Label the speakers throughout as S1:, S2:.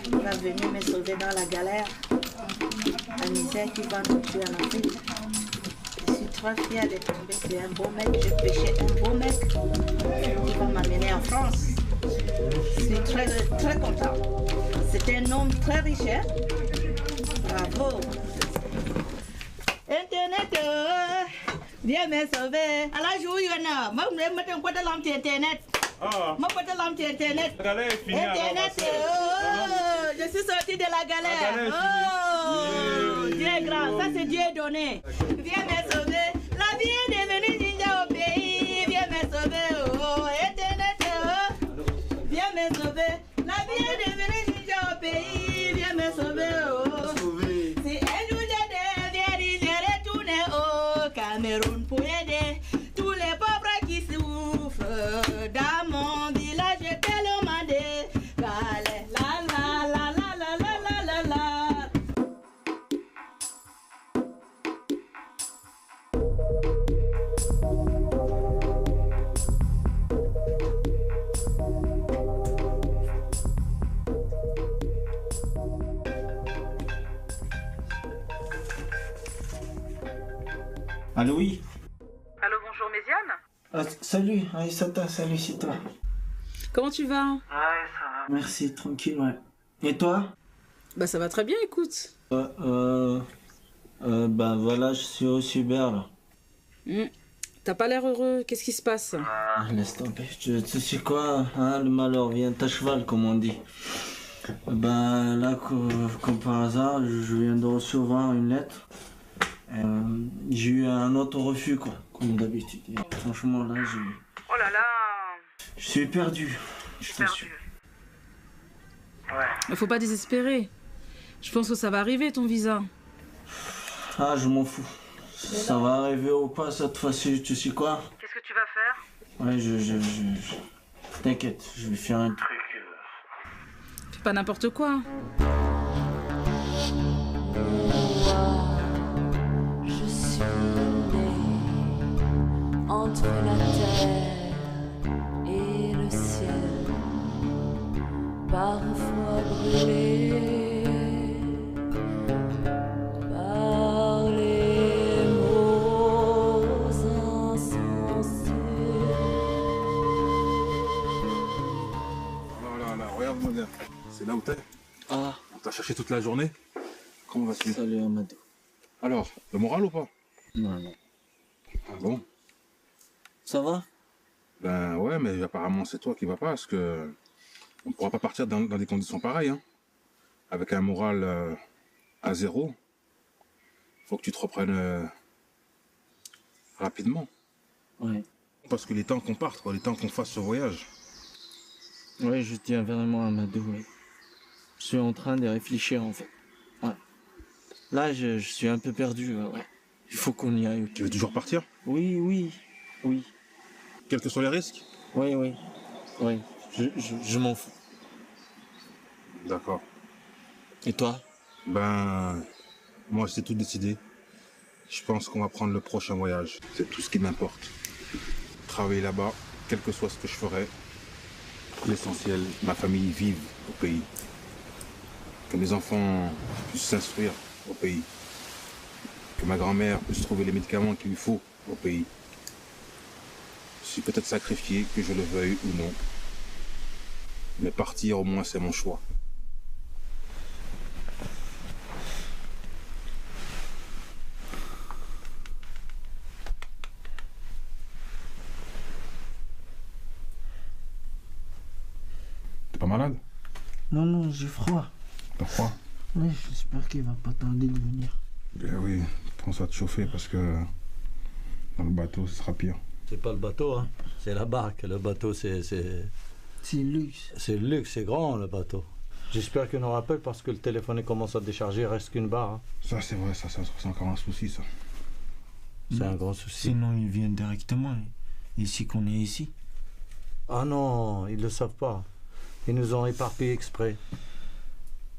S1: Il va venir me sauver dans la galère, la misère qui va nous tuer en Afrique. Je suis trop fière de tomber sur un beau mec. Je pêchais un beau mec qui va m'amener en France. Je suis très, très content. C'était un homme très riche. Hein? Bravo. Internet, viens me sauver. À la journée, moi, je vais mettre un peu de lampe Internet. Moi, je vais lampe Internet. Internet, je suis sorti de la galère. Oh, Dieu est grand, ça c'est Dieu donné. Viens me sauver. La vie est devenue ninja au pays. Viens me sauver. Oh, Internet, viens me sauver. La vie est devenue ninja au pays. Viens me sauver. Oh, si un jour j'ai retourner au Cameroun pour aider tous les pauvres qui souffrent. Dans mon village, je te le demandé. La la la la la la la la la.
S2: Allô, oui.
S3: Allô, bonjour Méziane.
S2: Salut, Aïssata, salut, c'est toi.
S3: Comment tu vas?
S2: Ouais, ça va. Merci, tranquille, ouais. Et toi?
S3: Bah ça va très bien, écoute.
S2: Ben voilà, je suis au Super, là.
S3: T'as pas l'air heureux, qu'est-ce qui se passe?
S2: Laisse tomber, tu sais quoi, hein, le malheur vient à cheval, comme on dit. Ben là, comme par hasard, je viens de recevoir une lettre. J'ai eu un autre refus, quoi, comme d'habitude. Et franchement, là,
S3: Oh là là.
S2: je suis perdu. Je t'assure.
S3: Il faut pas désespérer. Je pense que ça va arriver ton visa.
S2: Ah, je m'en fous. Ça va arriver ou pas cette fois-ci, tu sais quoi?
S3: Qu'est-ce que tu vas faire?
S2: Ouais, t'inquiète, je vais faire un truc.
S3: Fais pas n'importe quoi.
S4: Je suis né entre la terre et le ciel, parfois brûlé par les mots insensés.
S5: Là, regarde-moi bien. C'est là où t'es?
S2: Ah,
S5: On t'a cherché toute la journée. Comment vas-tu?
S2: salut Amadou.
S5: Alors, le moral ou pas?
S2: Non, non.
S5: Ah bon?
S2: Ça va?
S5: Ben ouais, mais apparemment c'est toi qui vas pas, parce que on pourra pas partir dans des conditions pareilles, hein. Avec un moral à zéro. Faut que tu te reprennes rapidement.
S2: Ouais.
S5: Parce qu'il est temps qu'on parte, quoi. Il est temps qu'on fasse ce voyage.
S2: Ouais, je tiens vraiment Amadou, ouais. Je suis en train de réfléchir, en fait. Ouais. Là, je suis un peu perdu, ouais. Il faut qu'on y aille.
S5: Tu veux toujours partir?
S2: Oui, oui, oui.
S5: Quels que soient les risques?
S2: Oui, oui. Oui, je m'en fous.
S5: D'accord.
S2: Et toi?
S5: Ben, moi c'est tout décidé. Je pense qu'on va prendre le prochain voyage. C'est tout ce qui m'importe. Travailler là-bas, quel que soit ce que je ferai. L'essentiel, ma famille vive au pays. Que mes enfants puissent s'instruire au pays. Que ma grand-mère puisse trouver les médicaments qu'il lui faut au pays. Je suis peut-être sacrifié, que je le veuille ou non. Mais partir, au moins, c'est mon choix. T'es pas malade?
S2: Non, non, j'ai froid.
S5: T'as froid?
S2: Oui, j'espère qu'il va pas tarder de venir.
S5: Ben oui, pense à te chauffer parce que dans le bateau, ce sera pire.
S6: C'est pas le bateau, hein. C'est la barque. Le bateau, c'est
S2: luxe.
S6: C'est le luxe, c'est grand, le bateau. J'espère qu'il nous rappelle parce que le téléphone commence à décharger, il reste qu'une barre. Hein.
S5: Ça, c'est vrai, ça c'est encore un souci, ça.
S6: C'est un grand souci.
S2: Sinon, ils viennent directement, ici qu'on est ici.
S6: Ah non, ils le savent pas. Ils nous ont éparpillés exprès.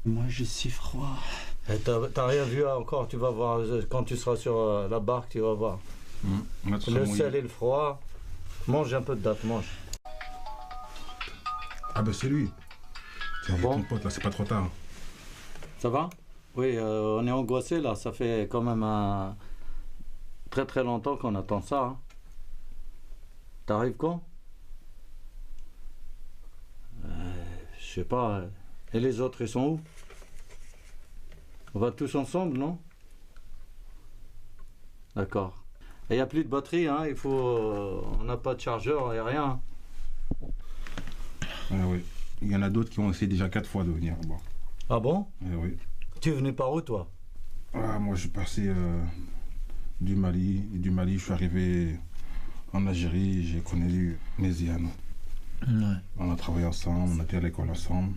S2: Moi, j'ai si froid.
S6: Et t'as rien vu encore, tu vas voir. Quand tu seras sur la barque, tu vas voir. Le sel et le froid. Mange un peu de date, mange.
S5: Ah ben c'est lui. Tiens,
S6: Bon.
S5: ton pote, là, c'est pas trop tard.
S6: Ça va? Oui, on est angoissé là. Ça fait quand même très très longtemps qu'on attend ça. Hein. T'arrives quand? Je sais pas. Et les autres, ils sont où? On va tous ensemble, non? D'accord. Et il n'y a plus de batterie, hein? Il faut. On n'a pas de chargeur et rien.
S5: Ah oui. Il y en a d'autres qui ont essayé déjà 4 fois de venir là-bas.
S6: Ah bon?
S5: Eh oui.
S6: Tu es venu par où, toi?
S5: Ah, moi, je passais du Mali. Et du Mali, je suis arrivé en Algérie. J'ai connu Méziane.
S2: Ouais.
S5: On a travaillé ensemble, on a été à l'école ensemble.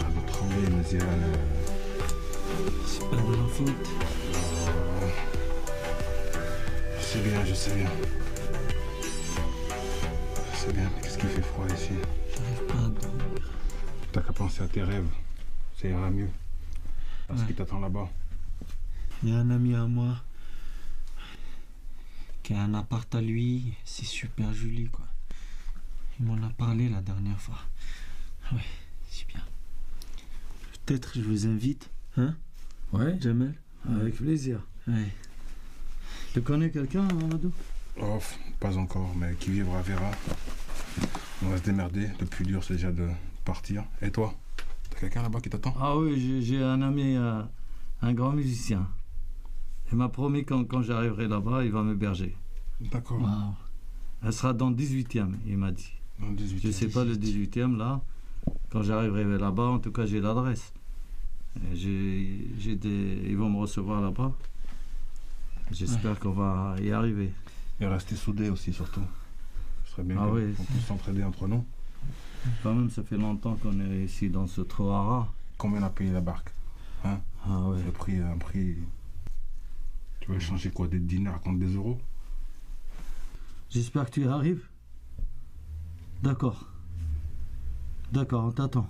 S5: On a travaillé Méziane.
S2: C'est pas de la faute.
S5: Je sais bien. Je sais bien, mais qu'est-ce qui fait froid ici?
S2: J'arrive pas à dormir.
S5: T'as qu'à penser à tes rêves. Ça ira mieux. À ce qui t'attend là-bas.
S2: Il y a un ami à moi qui a un appart à lui. C'est super joli, quoi. Il m'en a parlé la dernière fois. Ouais, c'est bien. Peut-être je vous invite, hein?
S6: Ouais,
S2: Jamel?
S6: avec plaisir.
S2: Ouais.
S6: Tu connais quelqu'un, Mamadou?
S5: Oh, pas encore, mais qui vivra verra. On va se démerder. Le plus dur, c'est déjà de partir. Et toi? T'as quelqu'un là-bas qui t'attend?
S6: Ah oui, j'ai un ami, un grand musicien. Il m'a promis quand j'arriverai là-bas, il va m'héberger.
S5: D'accord.
S2: Waouh.
S6: Elle sera dans le 18e, il m'a dit.
S5: Dans le 18e.
S6: Je sais pas le 18e là. Quand j'arriverai là-bas, en tout cas, j'ai l'adresse. Et ils vont me recevoir là-bas. J'espère qu'on va y arriver.
S5: Et rester soudés aussi, surtout. Ce serait bien
S6: Ah
S5: qu'on
S6: oui.
S5: puisse s'entraider entre nous.
S6: Quand même, ça fait longtemps qu'on est ici dans ce Troara.
S5: Combien on a payé la barque? Hein?
S6: Ah ouais.
S5: Le prix, un prix. Tu vas changer quoi? Des dinars contre des euros?
S6: J'espère que tu y arrives. D'accord. D'accord, on t'attend.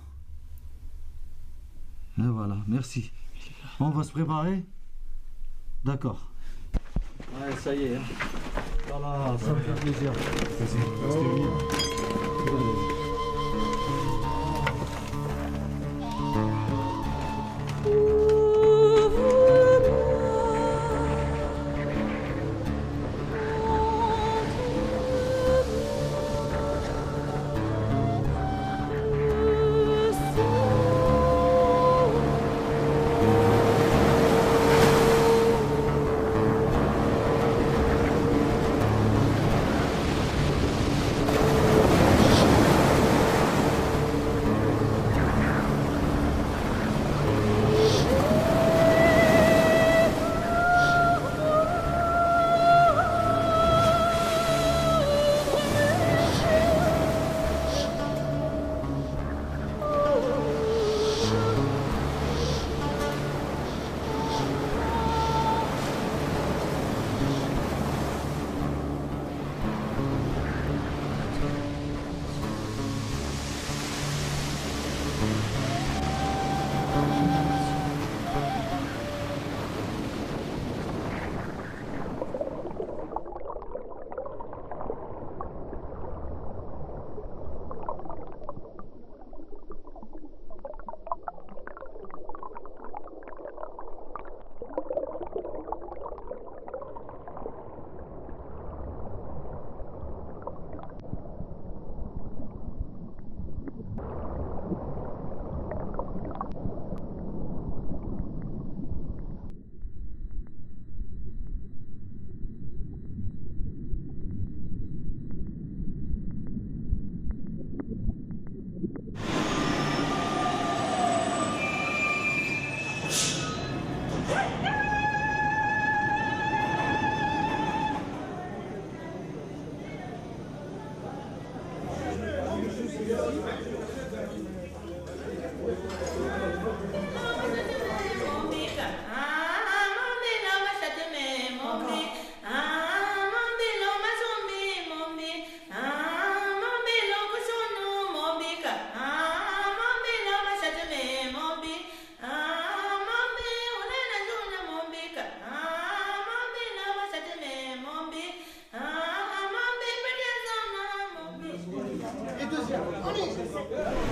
S6: Et voilà, merci. On va se préparer? D'accord. Ouais, ça y est. Hein. Voilà, ça me fait plaisir.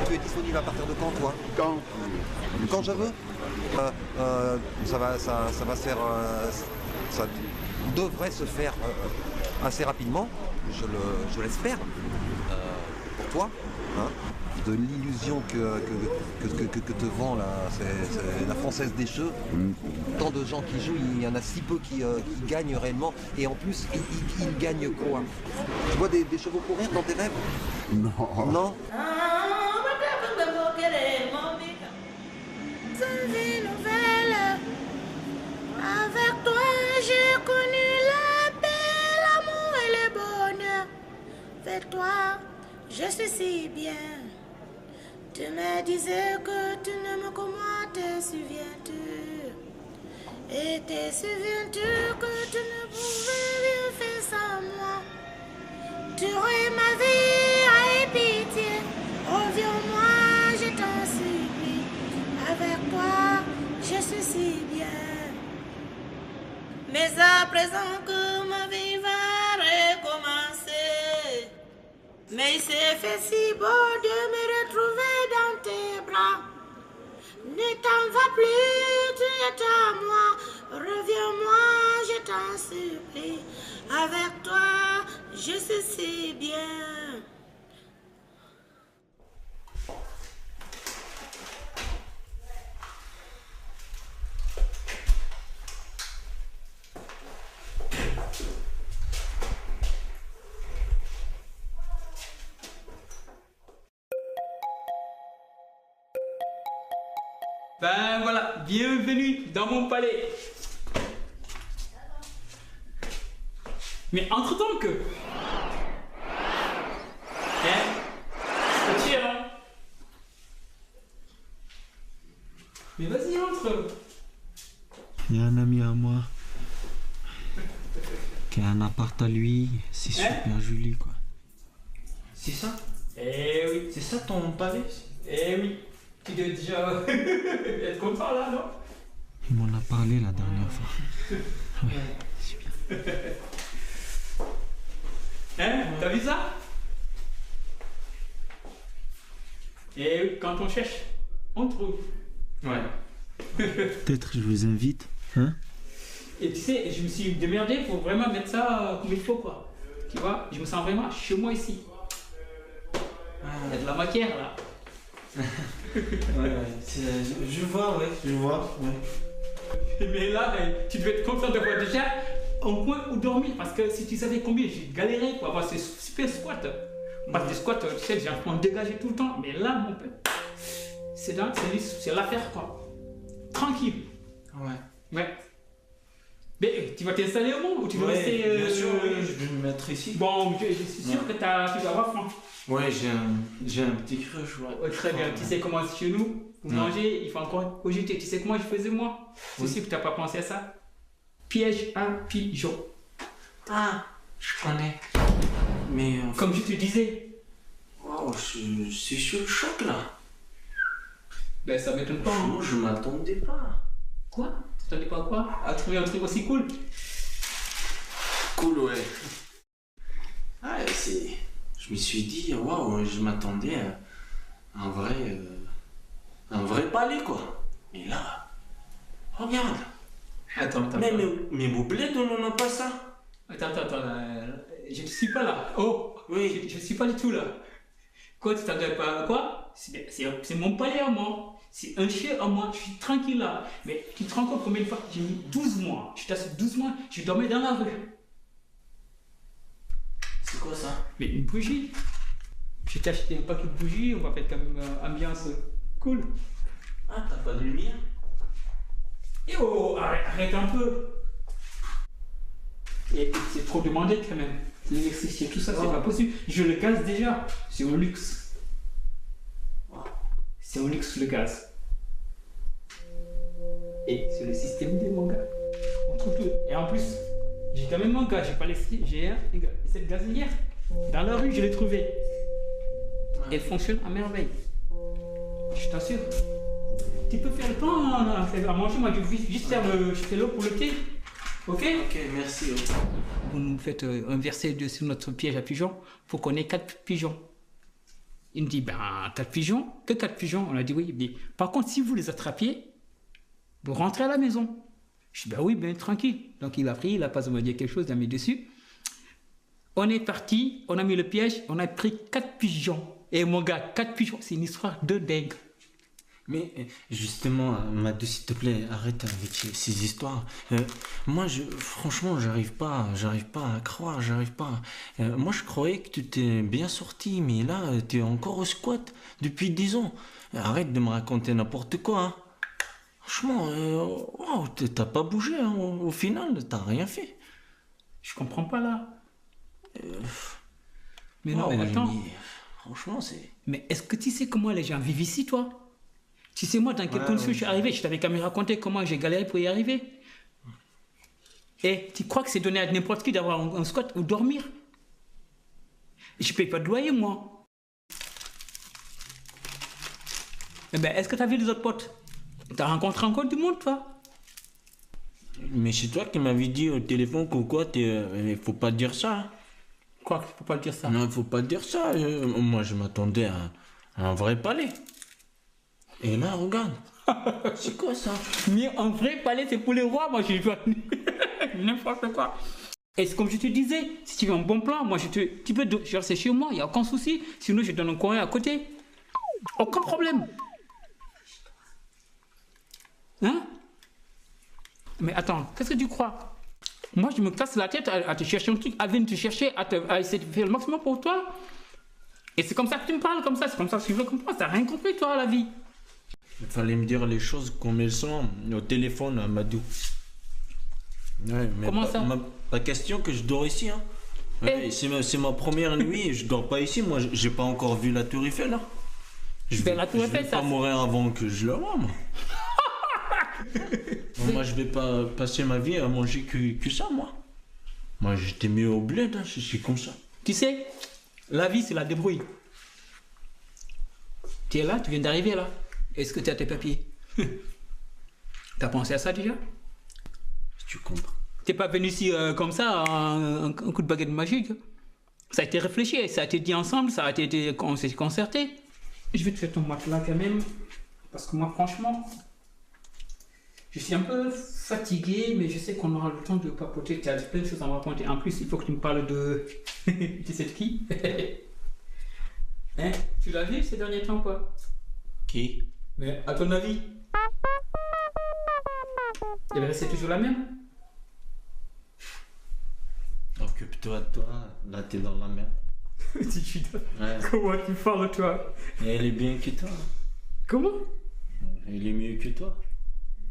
S7: Tu es disponible à partir de quand, toi? Quand je veux. Ça va se faire. Ça devrait se faire assez rapidement, je l'espère, pour toi. Hein, de l'illusion que te vend c'est la Française des Jeux. Tant de gens qui jouent, il y en a si peu qui gagnent réellement. Et en plus, ils gagnent quoi? Tu vois des chevaux courir dans tes rêves? Non.
S1: Vie nouvelle. Avec toi, j'ai connu la paix, l'amour et le bonheur. Avec toi, je suis si bien. Tu me disais que tu n'aimes que moi, te souviens-tu? Et te souviens-tu que tu ne pouvais rien faire sans moi? Tu aurais ma vie, aie pitié. Reviens-moi, je t'en supplie. Avec toi, je suis si bien. Mais à présent que ma vie va recommencer, mais il s'est fait si beau de me retrouver dans tes bras. Ne t'en va plus, tu es à moi. Reviens-moi, je t'en supplie. Avec toi, je suis si bien.
S8: Ben voilà, bienvenue dans mon palais. Mais entre-temps que... Petit, hein. Mais vas-y, entre.
S2: Il y a un ami à moi qui a un appart à lui, c'est super joli quoi. C'est ça?
S8: Eh oui.
S2: C'est ça ton palais?
S8: Eh oui. Tu dois déjà être content là, non?
S2: Il m'en a parlé la dernière fois. Ouais, c'est bien.
S8: Hein? T'as vu ça? Et oui, quand on cherche, on trouve. Ouais.
S2: Peut-être je vous invite, hein?
S8: Et tu sais, je me suis démerdé pour vraiment mettre ça comme il faut, quoi. Tu vois, je me sens vraiment chez moi ici. Il y a de la matière là.
S2: Ouais, je vois, ouais.
S8: Mais là, tu devais être content d'avoir déjà un coin où dormir, parce que si tu savais combien j'ai galéré pour avoir ces super squats. Parce que des squats, tu sais, j'ai un peu dégagé tout le temps, mais là, mon père, c'est l'affaire, quoi. Tranquille. Ouais. Mais tu vas t'installer au monde ou tu veux rester.
S2: Bien sûr, oui, je vais me mettre ici.
S8: Bon, je suis sûr que tu dois avoir faim.
S2: Ouais, j'ai un petit crush, ouais.
S8: Très bien, tu sais comment c'est chez nous, pour manger, il faut encore cogiter. Tu sais comment je faisais moi? C'est sûr que tu n'as pas pensé à ça. Piège à pigeon.
S2: Ah, je connais. Mais.
S8: Comme je te disais.
S2: Waouh, je suis sur le choc là.
S8: Ben ça m'étonne pas.
S2: Franchement, je m'attendais pas.
S8: Quoi? Tu t'attendais pas à quoi? À trouver un truc aussi cool?
S2: Cool, ouais. Ah, c'est. Je me suis dit, waouh, je m'attendais à un vrai palais, quoi. Mais là, regarde.
S8: Attends.
S2: Mais mon bled, on n'en a pas ça.
S8: Attends, je ne suis pas là. Oh, oui. Je ne suis pas du tout là. Quoi, tu t'attendais pas à quoi? C'est mon palais à moi. C'est un chien à moi. Je suis tranquille là. Mais tu te rends compte combien de fois j'ai mis 12 mois. Je t'assure 12 mois, je dormais dans la rue.
S2: C'est quoi ça?
S8: Mais une bougie. Je t'ai acheté un paquet de bougies, on va faire comme ambiance cool.
S2: Ah, t'as pas de lumière?
S8: Et oh, arrête un peu. Et c'est trop demandé quand même. L'électricité, tout ça, c'est pas possible. Je le gaz déjà. C'est un luxe. C'est un luxe le gaz. Et c'est le système D, mon gars. On trouve tout. Et en plus, j'ai quand même mon gars, j'ai pas laissé. J'ai cette gazinière. Dans la rue, je l'ai trouvée. Elle fonctionne à merveille. Je t'assure. Tu peux faire le pain à manger, moi je vais juste faire l'eau pour le thé. Ok?
S2: Ok, merci.
S8: Vous nous faites un verset sur notre piège à pigeons pour qu'on ait 4 pigeons. Il me dit, ben, 4 pigeons, que 4 pigeons? On a dit oui. Il me dit, par contre, si vous les attrapiez, vous rentrez à la maison. Je dis, ben oui, ben tranquille. Donc il a pris, il a pas me dire quelque chose, il a mis dessus. On est parti, on a mis le piège, on a pris 4 pigeons. Et mon gars, 4 pigeons, c'est une histoire de dingue.
S2: Mais justement, Madou, s'il te plaît, arrête avec ces histoires. Moi, franchement, j'arrive pas à croire, j'arrive pas. Moi, je croyais que tu t'es bien sorti, mais là, tu es encore au squat depuis 10 ans. Arrête de me raconter n'importe quoi. Hein. Franchement, wow, t'as pas bougé. Hein. Au final, t'as rien fait.
S8: Je comprends pas là. Mais non,
S2: wow,
S8: mais attends.
S2: Franchement, c'est.
S8: Mais est-ce que tu sais comment les gens vivent ici, toi? Tu sais, moi, dans quelles conditions je suis arrivé? Je t'avais quand même raconté comment j'ai galéré pour y arriver. Et tu crois que c'est donné à n'importe qui d'avoir un squat ou dormir? Je paye pas de loyer, moi. Eh ben, est-ce que tu as vu les autres potes? Tu as rencontré encore du monde, toi?
S2: Mais c'est toi qui m'avais dit au téléphone que quoi, il faut pas dire ça. Hein.
S8: Quoi, il faut pas dire ça?
S2: Non, il faut pas dire ça. Moi, je m'attendais à un vrai palais. Et là, regarde. C'est quoi ça?
S8: Mais un vrai palais, c'est pour les rois. Moi, je vois n'importe quoi. Et c'est comme je te disais, si tu veux un bon plan, moi, tu peux c'est chez moi, il n'y a aucun souci. Sinon, je donne un coin à côté. Aucun problème. Hein? Mais attends, qu'est-ce que tu crois? Moi, je me casse la tête à te chercher un truc, à venir te chercher, à essayer de faire le maximum pour toi. Et c'est comme ça que tu me parles, comme ça, c'est comme ça que tu veux comprendre. Tu n'as rien compris, toi, à la vie.
S2: Il fallait me dire les choses comme elles sont au téléphone, Amadou. Ouais, mais
S8: comment ça?
S2: Pas question que je dors ici. Hein. Ouais, c'est ma première nuit et je dors pas ici. Moi, j'ai pas encore vu la Tour Eiffel. Hein. Je vais pas mourir avant que je le vois, moi. Moi, je vais pas passer ma vie à manger que ça, moi. Moi, j'étais mieux au bled, hein, je suis comme ça.
S8: Tu sais, la vie, c'est la débrouille. Tu es là, tu viens d'arriver là. Est-ce que tu as tes papiers? T'as pensé à ça déjà?
S2: Tu comprends.
S8: T'es pas venu ici comme ça, un coup de baguette magique. Ça a été réfléchi, ça a été dit ensemble, ça a été concerté. Je vais te faire ton matelas quand même. Parce que moi, franchement, je suis un peu fatigué, mais je sais qu'on aura le temps de papoter. Tu as plein de choses à me raconter. En plus, il faut que tu me parles de... tu sais de qui? Hein? Tu l'as vu ces derniers temps, quoi?
S2: Qui?
S8: Mais à ton avis, elle restait toujours la même?
S2: Occupe-toi de toi, là t'es dans la merde.
S8: Ouais. Comment tu parles, toi?
S2: Et elle est bien que toi.
S8: Comment?
S2: Elle est mieux que toi.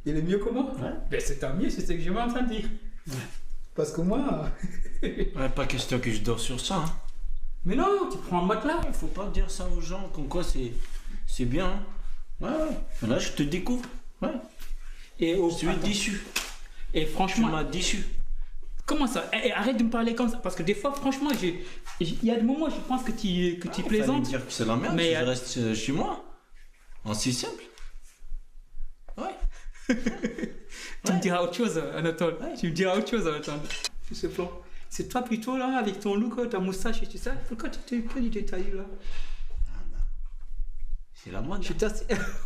S8: Elle est mieux que moi?
S2: Ouais.
S8: Ben c'est tant mieux, c'est ce que je vais en train de dire. Ouais. Parce que moi...
S2: ouais, pas question que je dors sur ça. Hein.
S8: Mais non, tu prends un matelas.
S2: Il faut pas dire ça aux gens, comme quoi c'est bien. Hein. Ouais. Là, je te découvre. Ouais.
S8: Et
S2: je suis déçu.
S8: Et franchement...
S2: Tu m'as déçu.
S8: Comment ça? Arrête de me parler comme ça. Parce que des fois, franchement, il y a des moments où je pense que tu plaisantes.
S2: dire que c'est la merde, mais je reste chez moi. C'est simple. Ouais.
S8: Tu me diras autre chose, Anatole. Ouais. Tu me diras autre chose, Anatole. Je sais pas. C'est toi plutôt, là, avec ton look, ta moustache et tout ça. Pourquoi tu t'es que du détail, là?
S2: C'est la mode.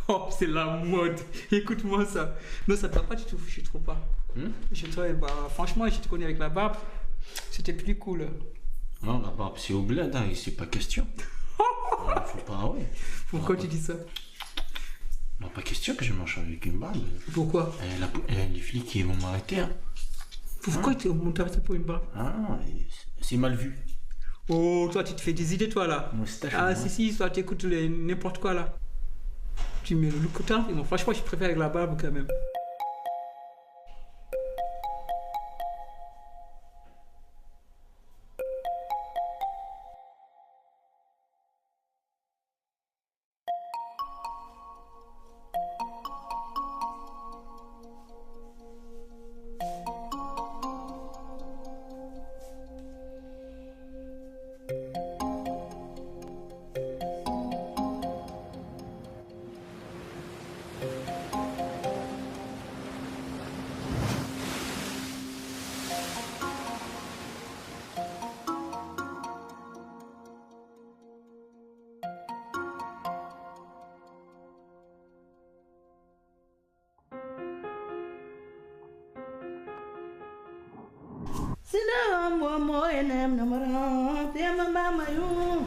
S8: Oh, c'est la mode. Écoute-moi ça. Non, ça ne va pas du tout, je trouve pas. Franchement, je te connais avec la barbe. C'était plus cool.
S2: Non, la barbe, c'est au bled, hein, c'est pas question. Faut pas, ouais.
S8: Pourquoi tu dis ça?
S2: Non, pas question que je marche avec une barbe.
S8: Pourquoi?
S2: Les flics, ils vont m'arrêter. Hein.
S8: Pourquoi tu m'as arrêté pour une barbe?
S2: Ah, c'est mal vu.
S8: Oh, toi, tu te fais des idées, toi, là.
S2: Moustache,
S8: si, toi, tu écoutes n'importe quoi, là. Tu mets le look autant. Franchement, je préfère avec la barbe, quand même.
S1: Si le mo enem namara, te mama yo,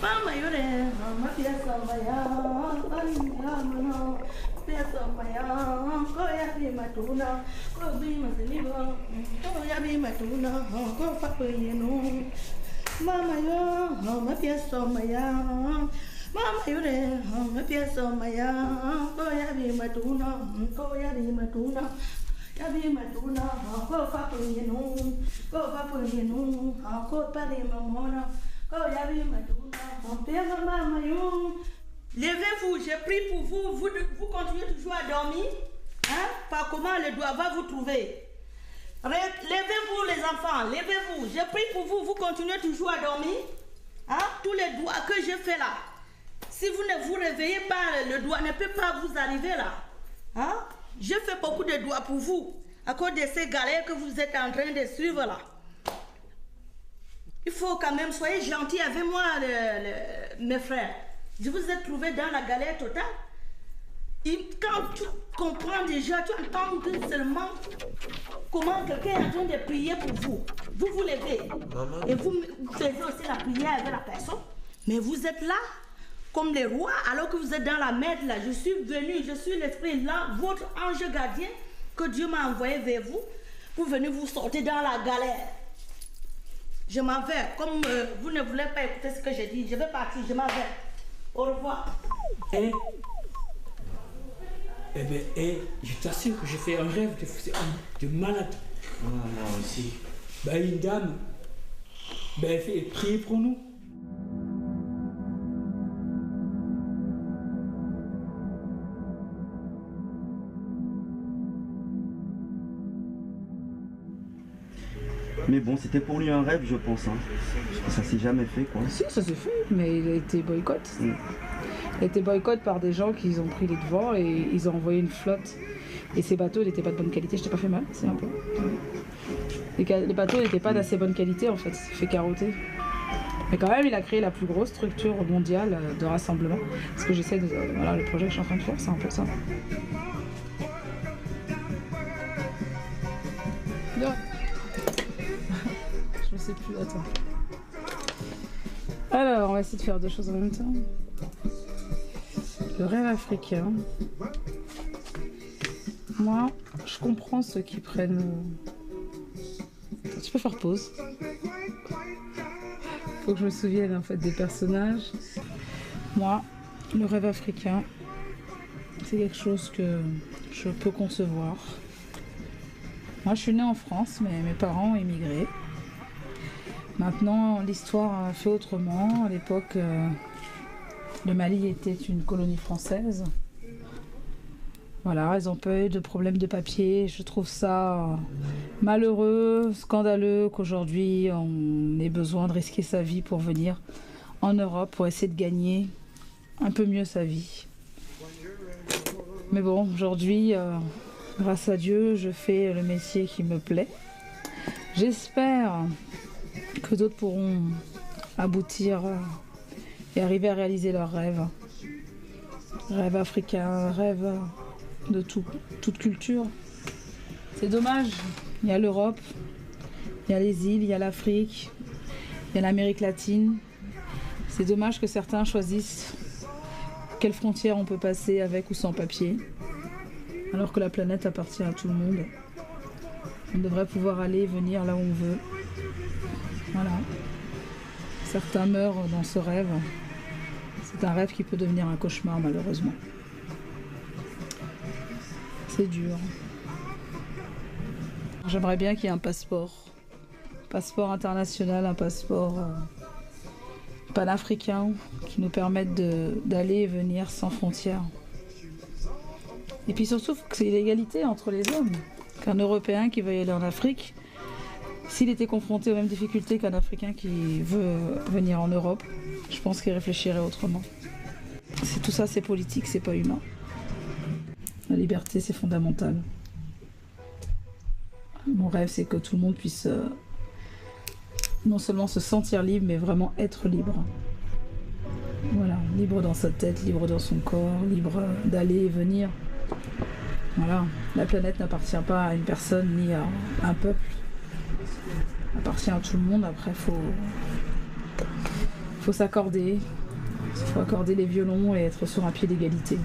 S1: mama yo re, mama piasa maya, mama piasa maya, ko ya bi matuna, ko bi masliba, ko ya bi matuna, ko papo yenu, mama yo, mama piasa maya, mama yo re, mama piasa maya, ko ya bi matuna, ko ya bi matuna. Yabi matuna, ko papo yenu, ko papo yenu, ko pari mamona, ko yabi matuna, père maman yo. Levez-vous, j'ai pris pour vous, vous continuez toujours à dormir, hein? Par comment le doigt va vous trouver. Levez-vous les enfants, levez-vous, j'ai pris pour vous, vous continuez toujours à dormir, hein? Tous les doigts que j'ai fait là, si vous ne vous réveillez pas, le doigt ne peut pas vous arriver là, hein? Je fais beaucoup de doigts pour vous, à cause de ces galères que vous êtes en train de suivre là. Il faut quand même, soyez gentils avec moi, mes frères. Je vous ai trouvé dans la galère totale. Et quand tu comprends déjà, tu entends seulement comment quelqu'un est en train de prier pour vous. Vous vous levez. Et vous faisiez aussi la prière avec la personne. Mais vous êtes là comme les rois, alors que vous êtes dans la merde là. Je suis venu, je suis l'esprit là, votre ange gardien que Dieu m'a envoyé vers vous pour venir vous sortir dans la galère. Je m'en vais. Comme vous ne voulez pas écouter ce que j'ai dit, je vais partir, je m'en vais. Au revoir.
S8: Eh bien, je t'assure que j'ai fait un rêve de malade.
S2: Ah, moi aussi.
S8: Ben, une dame, elle fait prier pour nous.
S9: Mais bon, c'était pour lui un rêve, je pense. Hein. Ça s'est jamais fait, quoi.
S3: Si, ça s'est fait, mais il a été boycott. Il a été boycott par des gens qui ont pris les devants et ils ont envoyé une flotte. Et ces bateaux n'étaient pas de bonne qualité. Je t'ai pas fait mal, c'est un peu. Les bateaux n'étaient pas d'assez bonne qualité, en fait. Il s'est fait carotter. Mais quand même, il a créé la plus grosse structure mondiale de rassemblement. Parce que j'essaie de... Voilà, le projet que je suis en train de faire, c'est un peu ça. Non. Je ne sais plus, attends. Alors, on va essayer de faire deux choses en même temps. Le rêve africain. Moi, je comprends ceux qui prennent... Tu peux faire pause. Faut que je me souvienne en fait des personnages. Moi, le rêve africain, c'est quelque chose que je peux concevoir. Moi, je suis née en France, mais mes parents ont émigré. Maintenant, l'histoire a fait autrement. À l'époque, le Mali était une colonie française. Voilà, ils ont pas eu de problème de papier. Je trouve ça malheureux, scandaleux qu'aujourd'hui on ait besoin de risquer sa vie pour venir en Europe pour essayer de gagner un peu mieux sa vie. Mais bon, aujourd'hui, grâce à Dieu, je fais le métier qui me plaît. J'espère que d'autres pourront aboutir et arriver à réaliser leurs rêves. Rêve africain, rêve de toute culture. C'est dommage, il y a l'Europe, il y a les îles, il y a l'Afrique, il y a l'Amérique latine. C'est dommage que certains choisissent quelles frontières on peut passer avec ou sans papier, alors que la planète appartient à tout le monde. On devrait pouvoir aller et venir là où on veut. Voilà. Certains meurent dans ce rêve. C'est un rêve qui peut devenir un cauchemar, malheureusement. C'est dur. J'aimerais bien qu'il y ait un passeport international, un passeport panafricain qui nous permette d'aller et venir sans frontières. Et puis surtout, que c'est l'égalité entre les hommes. Qu'un Européen qui veut y aller en Afrique, s'il était confronté aux mêmes difficultés qu'un Africain qui veut venir en Europe, je pense qu'il réfléchirait autrement. Tout ça, c'est politique, c'est pas humain. La liberté, c'est fondamental. Mon rêve, c'est que tout le monde puisse non seulement se sentir libre, mais vraiment être libre. Voilà, libre dans sa tête, libre dans son corps, libre d'aller et venir Voilà, la planète n'appartient pas à une personne ni à un peuple. Elle appartient à tout le monde. Après, faut s'accorder. Il faut accorder les violons et être sur un pied d'égalité.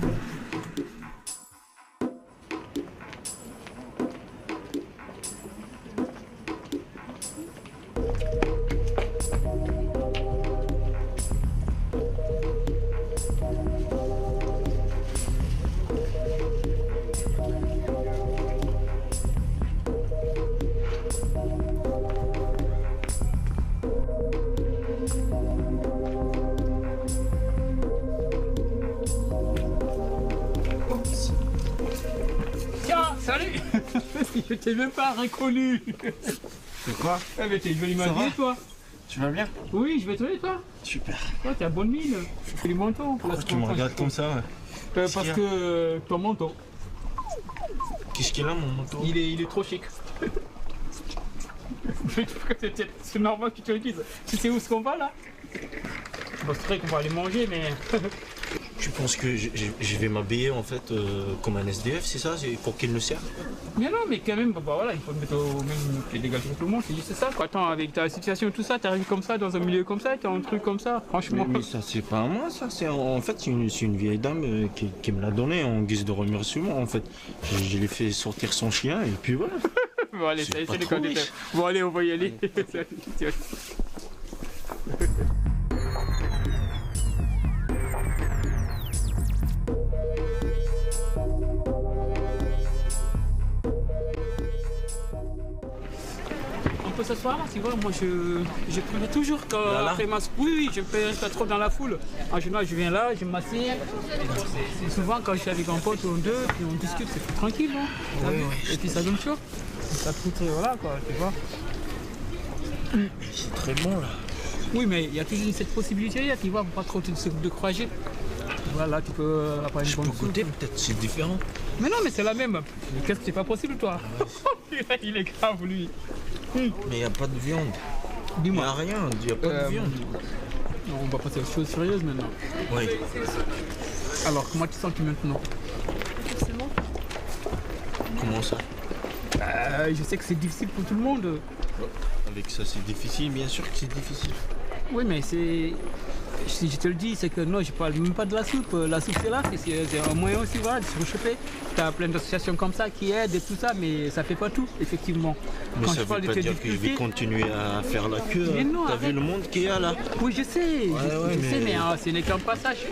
S8: Salut. Je t'ai même pas reconnu.
S10: C'est quoi?
S8: Ah mais t'es joli maquillé toi.
S10: Tu vas bien?
S8: Oui, je vais te dire toi.
S10: Super.
S8: Toi t'as bonne mine. Tu fais du manteau.
S10: Pourquoi tu me regardes comme ça?
S8: Parce que ton manteau.
S10: Qu'est-ce qu'il a mon manteau?
S8: Il est trop chic. C'est normal que tu te le dises. Tu sais où ce qu'on va là? Bon, c'est vrai qu'on va aller manger mais...
S10: Tu penses que je vais m'habiller en fait comme un SDF, c'est ça? C'est pour qu'il nous serve?
S8: Mais non, mais quand même, bah, voilà, il faut te mettre au même pied d'égalité que tout le monde, c'est juste ça. Quoi. Attends, avec ta situation et tout ça, t'arrives comme ça, dans un milieu comme ça, t'as un truc comme ça, franchement.
S10: Mais ça, c'est pas à moi, ça. En fait, c'est une vieille dame qui me l'a donné en guise de remerciement, en fait. Je l'ai fait sortir son chien et puis voilà.
S8: Bon, allez, c'est les candidats. Bon, allez, on va y aller. On peut s'asseoir là, tu vois, moi je préfère toujours quand après ma... Oui, je ne peux pas trop dans la foule. En général, je viens là, je m'assieds. C'est souvent quand je suis avec un pote ou deux, puis on discute, c'est plus tranquille, non? Et puis ça donne chaud. Ça coûte, voilà quoi, tu vois.
S10: C'est très bon là.
S8: Oui, mais il y a toujours cette possibilité-là, tu vois, pour pas trop de croiser. Voilà, tu peux après une bonne
S10: soupe. Goûter, peut-être c'est différent.
S8: Mais non, mais c'est la même. Mais qu'est-ce que c'est pas possible, toi? Il est grave, lui.
S10: Mais il n'y a pas de viande.
S8: Dis-moi.
S10: Il n'y a rien, il n'y a pas de viande.
S8: On va passer à autre chose sérieuse maintenant.
S10: Oui.
S8: Alors, comment tu sens maintenant?
S4: Forcément.
S10: Comment ça?
S8: Je sais que c'est difficile pour tout le monde.
S10: Avec ça, c'est difficile, bien sûr que c'est difficile.
S8: Oui, mais c'est... Si je te le dis, c'est que non, je parle même pas de la soupe. La soupe, c'est là, c'est un moyen aussi voilà, de se réchauffer. Tu as plein d'associations comme ça qui aident et tout ça, mais ça fait pas tout, effectivement.
S10: Mais quand ça veut pas dire que je vais continuer à faire la queue. T'as vu le monde qu'il y a là?
S8: Oui, je sais, je sais, mais ce n'est qu'un passage.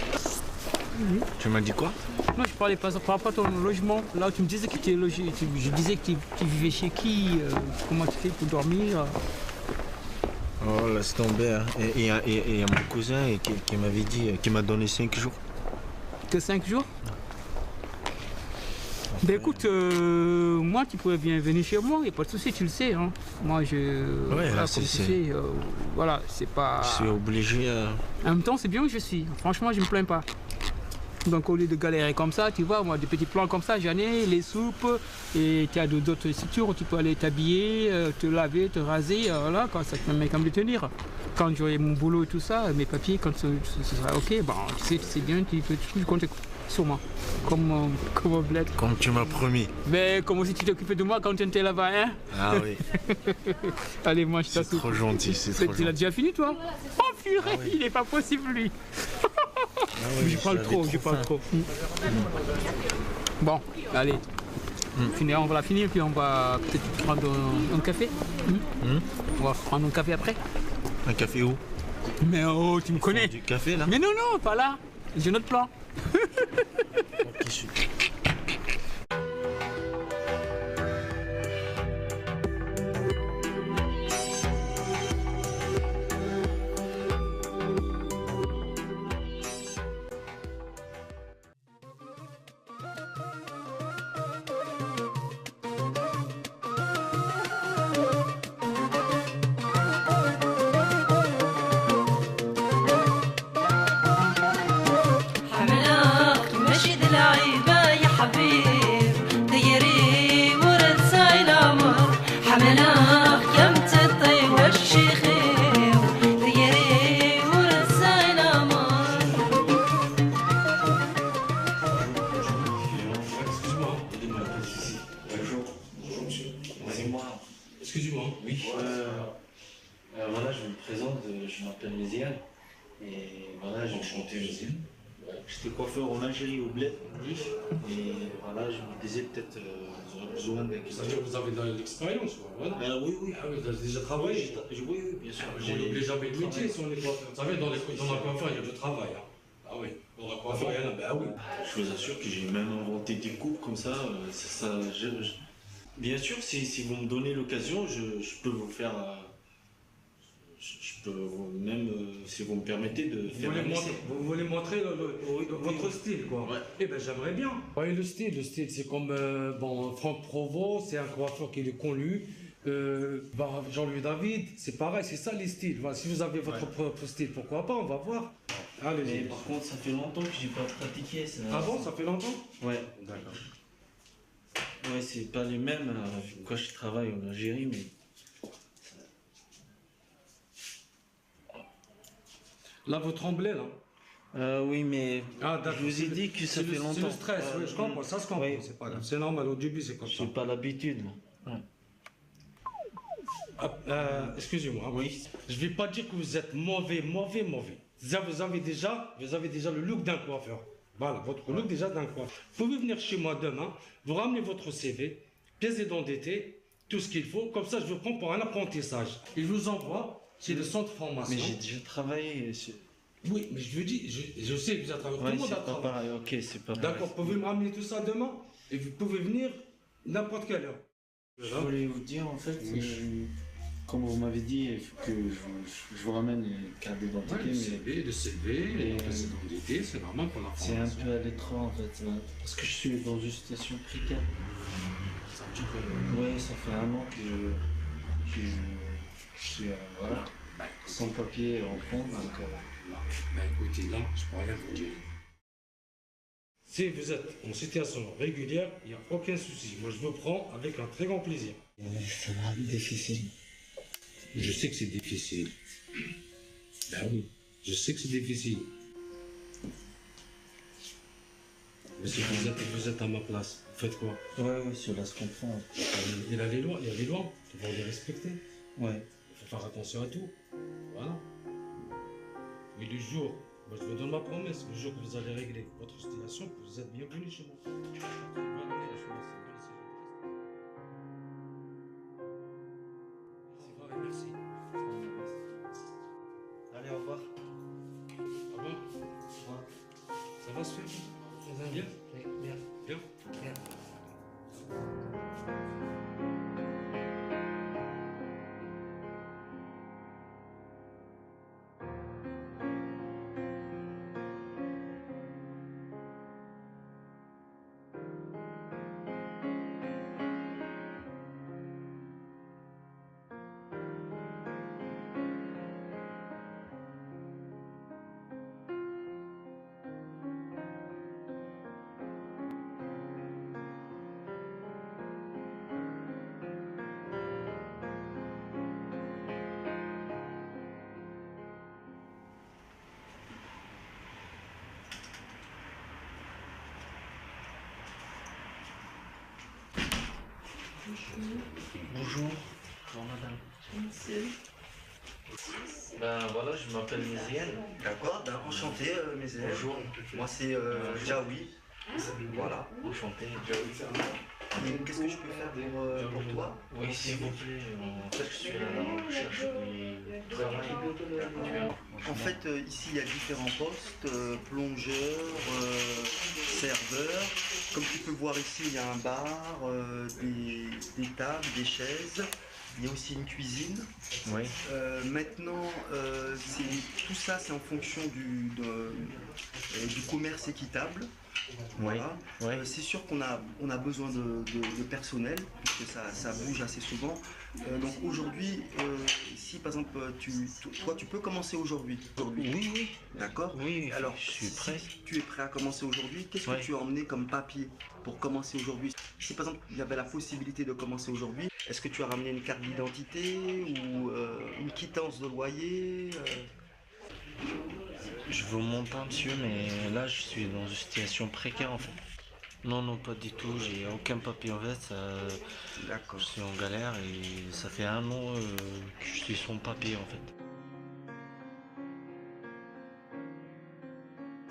S10: Tu m'as dit quoi?
S8: Non, je parlais pas par rapport à ton logement. Là où tu me disais que tu es logé, je disais que tu vivais chez qui, comment tu fais pour dormir.
S10: Oh, laisse tomber. Hein. Et il y a mon cousin qui m'avait dit, qui m'a donné 5 jours.
S8: Que 5 jours? Ben écoute, moi tu pourrais bien venir chez moi, il n'y a pas de souci, tu le sais. Hein. Moi je.
S10: Ouais, là,
S8: comme tu sais, voilà, c'est pas.
S10: Je suis obligé à.
S8: En même temps, c'est bien où je suis. Franchement, je me plains pas. Donc au lieu de galérer comme ça, tu vois, moi des petits plans comme ça, j'en ai, les soupes, et tu as d'autres structures où tu peux aller t'habiller, te laver, te raser, voilà, quand ça te permet quand même de tenir. Quand j'aurai mon boulot et tout ça, mes papiers, quand ce sera ok, bon, tu sais bien, tu peux compter sur moi, comme un bled.
S10: Comme tu m'as promis.
S8: Mais comme aussi tu t'occupais de moi quand tu étais là-bas, hein?
S10: Ah oui.
S8: Allez, moi je
S10: t'assoupe. C'est trop gentil, c'est trop gentil.
S8: Tu l'as déjà fini toi? Oh purée, ah oui. Il n'est pas possible lui. Ah oui, je parle trop. Bon, allez. On va la finir, puis on va peut-être prendre un café. On va prendre un café après.
S10: Un café où?
S8: Mais oh, tu me connais.
S10: Du café là?
S8: Mais non, pas là. J'ai notre plan.
S10: Ok, super.
S4: ماشي د العيبه
S6: je me présente, je m'appelle Méziane. Et voilà, j'ai chanté Méziane. J'étais coiffeur en Algérie au Bled. Et voilà, je me disais peut-être j'aurais besoin d'un.
S11: C'est-à-dire que vous avez de l'expérience, quoi. Voilà.
S6: Oui.
S11: Ah oui, vous avez déjà travaillé.
S6: Oui, bien sûr.
S11: On n'oublie jamais le métier si on est coiffeur. Vous savez, dans la coiffure, il y a du travail. Hein. Ah oui, dans la coiffure, il y en a. Ben oui.
S6: Je vous assure que j'ai même inventé des coupes comme ça. Bien sûr, si vous me donnez l'occasion, je peux vous faire. Je peux même, si vous me permettez, de faire un essai.
S11: Vous voulez montrer votre style, quoi.
S6: Ouais.
S11: Eh ben, j'aimerais bien. Oui, le style, c'est comme Franck Provost, c'est un coiffeur qui est connu. Jean-Louis David, c'est pareil, c'est ça les styles. Voilà, si vous avez votre propre style, pourquoi pas, on va voir.
S2: Allez. Mais par contre, ça fait longtemps que j'ai pas pratiqué.
S11: Ah bon, ça fait longtemps?
S2: Ouais.
S11: D'accord.
S2: Ouais, c'est pas les mêmes. Quoi, je travaille en Algérie, mais.
S11: Là, vous tremblez, là?
S2: Oui, mais
S11: je
S2: vous ai dit que ça fait longtemps.
S11: C'est le stress, oui, je comprends, ça se comprend, c'est pas grave. C'est normal, au début, c'est comme ça.
S2: J'ai pas l'habitude.
S11: Excusez-moi. Oui. Je vais pas dire que vous êtes mauvais. Vous avez déjà le look d'un coiffeur. Voilà, votre look déjà d'un coiffeur. Vous pouvez venir chez moi demain, vous ramenez votre CV, pièce d'identité, tout ce qu'il faut, comme ça je vous prends pour un apprentissage. Il vous envoie chez le centre de formation.
S2: Mais j'ai déjà travaillé.
S11: Oui, mais je vous dis, je sais que vous avez travaillé. Tout le monde a travaillé.
S2: Pareil. Ok, c'est pas pareil.
S11: D'accord, vous pouvez me ramener tout ça demain et vous pouvez venir n'importe quelle heure.
S2: Je voulais vous dire en fait, comme vous m'avez dit, il faut que je vous ramène les cartes d'identité.
S11: Ouais, le CV, les pièces d'identité, c'est normal pour la formation.
S2: C'est un peu à l'étroit en fait, parce que je suis dans une situation précaire. Oui, ça fait un an que je suis voilà, sans papier en France. Donc,
S11: écoutez, là, je peux rien vous dire. Si vous êtes en situation régulière, il n'y a aucun souci. Moi, je vous prends avec un très grand plaisir.
S2: Ça va être difficile.
S11: Je sais que c'est difficile. Ben oui, je sais que c'est difficile. Mais si vous êtes à ma place, vous faites quoi?
S2: Oui, cela se comprend.
S11: Il y a les lois, il faut les respecter.
S2: Ouais.
S11: Il faut faire attention à tout. Voilà. Mais le jour, moi je vous donne ma promesse, le jour que vous allez régler votre situation, vous êtes bienvenue chez moi. Merci.
S2: Allez, au revoir.
S11: Ah bon? Au revoir. Ça va se faire? Bien? Bien. Bien? Bien.
S2: Bonjour. Bonjour madame. Monsieur. Ben voilà, je m'appelle Méziane.
S9: D'accord, ben enchanté Méziane.
S2: Bonjour.
S9: Moi c'est Jaoui. Voilà.
S2: Enchanté.
S9: Et qu'est-ce que je peux faire pour toi?
S2: Oui, s'il vous plaît. En fait, je suis à la recherche du travail actuel.
S9: En fait, ici il y a différents postes, plongeur, serveur. Comme tu peux voir ici, il y a un bar, des tables, des chaises. Il y a aussi une cuisine.
S2: Oui.
S9: Maintenant, tout ça, c'est en fonction du commerce équitable. Voilà.
S2: Ouais.
S9: C'est sûr qu'on a besoin de personnel, puisque ça bouge assez souvent. Donc aujourd'hui, si par exemple, toi tu peux commencer aujourd'hui.
S2: Oui.
S9: D'accord.
S2: Oui,
S9: alors
S2: je suis prêt.
S9: Si tu es prêt à commencer aujourd'hui, qu'est-ce que tu as emmené comme papier pour commencer aujourd'hui? Si par exemple il y avait la possibilité de commencer aujourd'hui, est-ce que tu as ramené une carte d'identité ou une quittance de loyer?
S2: Je vous montre pas, monsieur, mais là je suis dans une situation précaire en fait. Non, pas du tout, j'ai aucun papier en fait.
S9: D'accord.
S2: Je suis en galère et ça fait un an que je suis sans papier en fait.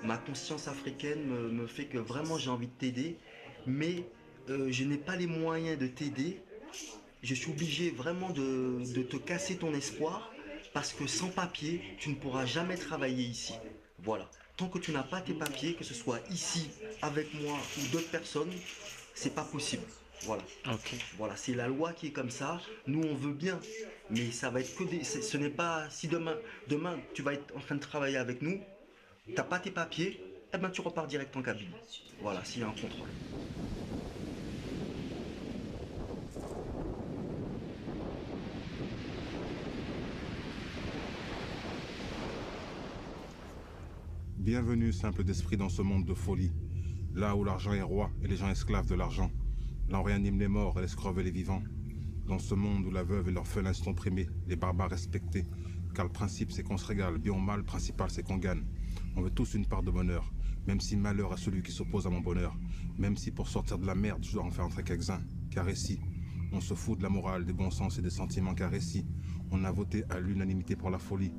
S9: ma conscience africaine me fait que vraiment j'ai envie de t'aider, mais je n'ai pas les moyens de t'aider. Je suis obligé vraiment de te casser ton espoir, parce que sans papier, tu ne pourras jamais travailler ici. Voilà. Tant que tu n'as pas tes papiers, que ce soit ici, avec moi ou d'autres personnes, c'est pas possible. Voilà.
S10: Ok.
S9: Voilà, c'est la loi qui est comme ça. Nous, on veut bien, mais ça va être que des... Ce n'est pas... Si demain, tu vas être en train de travailler avec nous, tu n'as pas tes papiers, eh ben, tu repars direct en cabine. Voilà, s'il y a un contrôle.
S5: Bienvenue, simple d'esprit, dans ce monde de folie. Là où l'argent est roi et les gens esclaves de l'argent. Là où on réanime les morts et laisse crever les vivants. Dans ce monde où la veuve et l'orphelin sont opprimés, les barbares respectés. Car le principe c'est qu'on se régale, bien ou mal, le principal c'est qu'on gagne. On veut tous une part de bonheur, même si malheur à celui qui s'oppose à mon bonheur. Même si pour sortir de la merde, je dois en faire entrer quelques-uns. Car ici, on se fout de la morale, des bons sens et des sentiments. Car ici, on a voté à l'unanimité pour la folie.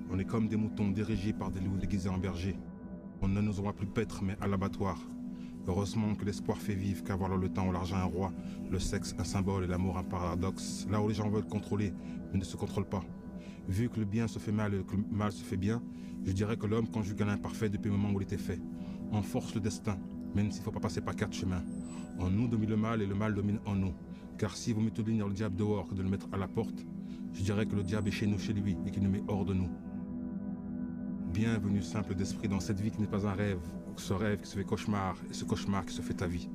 S5: On est comme des moutons dirigés par des loups déguisés en bergers. On ne nous aura plus paître, mais à l'abattoir. Heureusement que l'espoir fait vivre, qu'avoir le temps où l'argent est un roi, le sexe un symbole et l'amour un paradoxe. Là où les gens veulent contrôler, mais ne se contrôlent pas. Vu que le bien se fait mal et que le mal se fait bien, je dirais que l'homme conjugue l'imparfait depuis le moment où il était fait. On force le destin, même s'il ne faut pas passer par 4 chemins. En nous domine le mal et le mal domine en nous. Car si vous mettez de le diable dehors que de le mettre à la porte, je dirais que le diable est chez nous, chez lui, et qu'il nous met hors de nous. Bienvenue, simple d'esprit, dans cette vie qui n'est pas un rêve, ce rêve qui se fait cauchemar, et ce cauchemar qui se fait ta vie.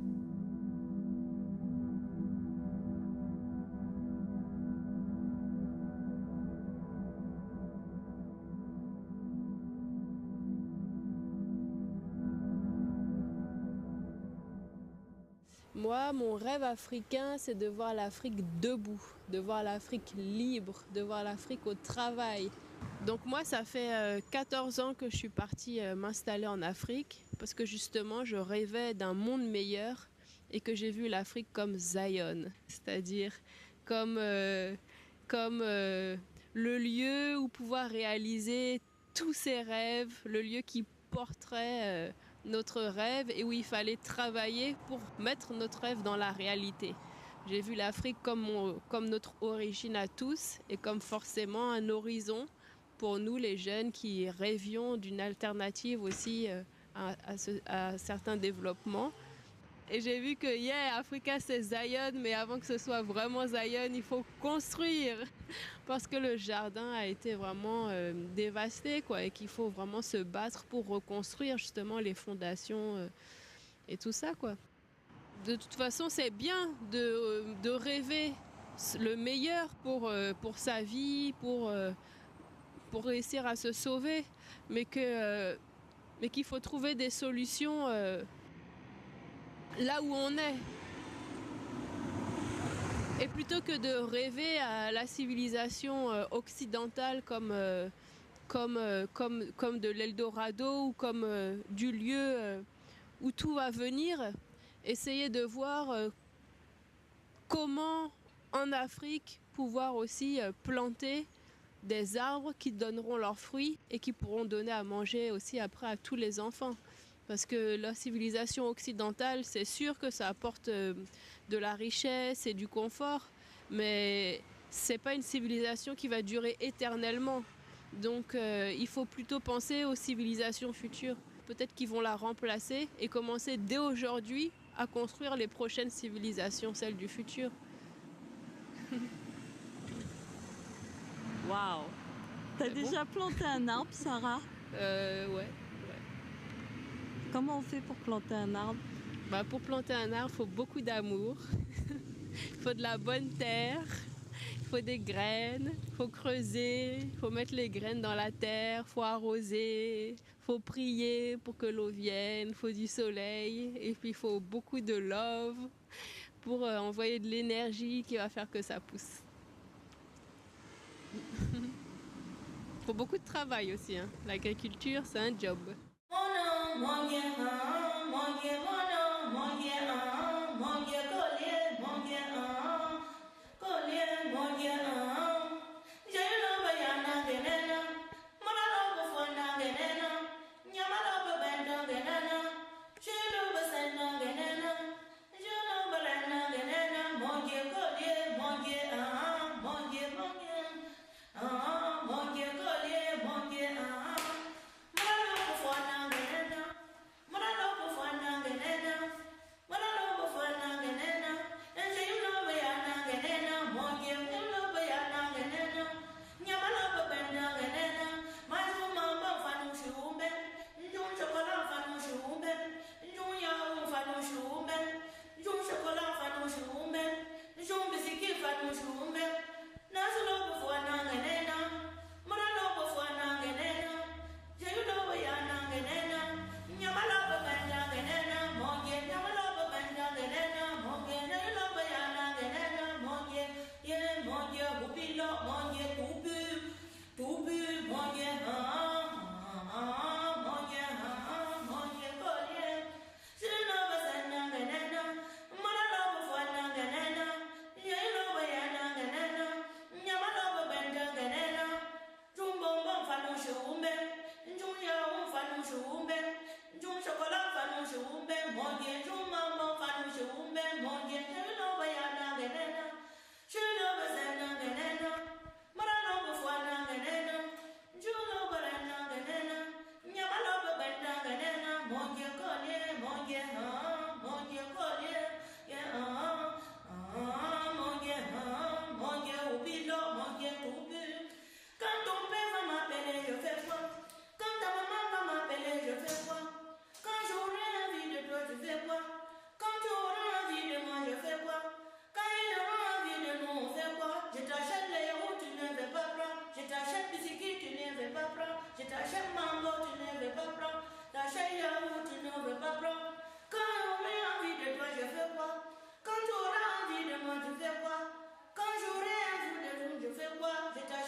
S12: Moi, mon rêve africain, c'est de voir l'Afrique debout, de voir l'Afrique libre, de voir l'Afrique au travail. Donc moi, ça fait 14 ans que je suis partie m'installer en Afrique parce que justement, je rêvais d'un monde meilleur et que j'ai vu l'Afrique comme Zion, c'est-à-dire comme le lieu où pouvoir réaliser tous ses rêves, le lieu qui porterait notre rêve et où il fallait travailler pour mettre notre rêve dans la réalité. J'ai vu l'Afrique comme notre origine à tous et comme forcément un horizon pour nous les jeunes qui rêvions d'une alternative aussi à certains développements. Et j'ai vu que Africa c'est Zion, mais avant que ce soit vraiment Zion, il faut construire parce que le jardin a été vraiment dévasté quoi, et qu'il faut vraiment se battre pour reconstruire justement les fondations et tout ça quoi. De toute façon, c'est bien de rêver le meilleur pour sa vie, pour réussir à se sauver, mais qu'il faut trouver des solutions là où on est. Et plutôt que de rêver à la civilisation occidentale comme de l'Eldorado ou comme du lieu où tout va venir, essayer de voir comment en Afrique pouvoir aussi planter des arbres qui donneront leurs fruits et qui pourront donner à manger aussi après à tous les enfants. Parce que la civilisation occidentale, c'est sûr que ça apporte de la richesse et du confort, mais c'est pas une civilisation qui va durer éternellement. Donc il faut plutôt penser aux civilisations futures. Peut-être qu'ils vont la remplacer et commencer dès aujourd'hui à construire les prochaines civilisations, celles du futur.
S13: Waouh! T'as déjà planté un arbre, Sarah?
S12: Ouais.
S13: Comment on fait pour planter un arbre?
S12: Pour planter un arbre, il faut beaucoup d'amour. Il faut de la bonne terre. Il faut des graines. Il faut creuser. Il faut mettre les graines dans la terre. Il faut arroser. Il faut prier pour que l'eau vienne. Il faut du soleil. Et puis il faut beaucoup de love pour envoyer de l'énergie qui va faire que ça pousse. Il faut beaucoup de travail aussi. L'agriculture, c'est un job.
S1: Nyamalo veux pas prendre. Je t'achète mango, tu ne veux pas prendre. T'achètes yaourt, tu ne veux pas prendre. Quand j'aurai envie de toi, je fais quoi? Quand tu auras envie de moi, tu fais quoi? Quand j'aurai envie de vous, je fais quoi? Je t'achète